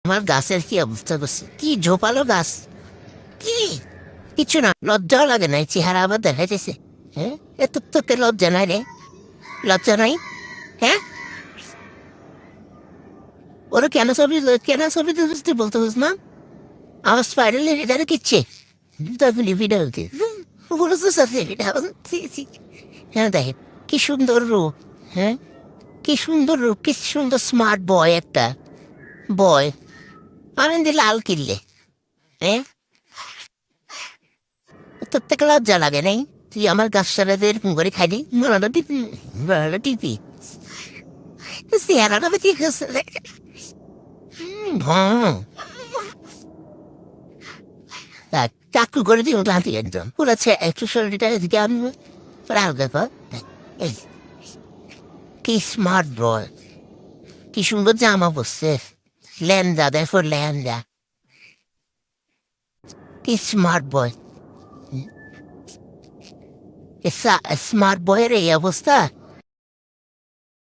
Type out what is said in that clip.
আমার গাছের কি অবস্থা করছে, কি ঝোপালো গাছ, কি কিছু না, লজ্জাও লাগে নাই, চেহারা আবার দেখাইতেছে। হ্যাঁ, এত তোকে লজ্জা নাই রে, লজ্জা নাই? হ্যাঁ, ওরা কেন ছবি তুলতে বলতে হোস না? আমার স্পাইরাল এটা কিচ্ছে তখন ভিডিও বলেছে সাথে এটা হ্যাঁ দেখেন কি সুন্দর রূপ। হ্যাঁ, কি সুন্দর রূপ, কি সুন্দর স্মার্ট বয় একটা বয়। আমি দিলে লাল কিনলে, হ্যাঁ, তোর থেকে লজ্জা লাগে নাই? তুই আমার গাছ সারাতে এরকম করে খাইলি, টিপি চেহারাটা ঠিক আছে। হ্যাঁ, চাকু করে দিও ক্লান্তি একদম পুরো একটু শরীরটা এদিকে আমি হালকা কর। এই, কি স্মার্ট বয়, কি সুন্দর জামা পরছে, ল্যান্ডা দেখো ল্যান্ডা, কি স্মার্ট বয়। স্মার্ট বয়ের এই অবস্থা।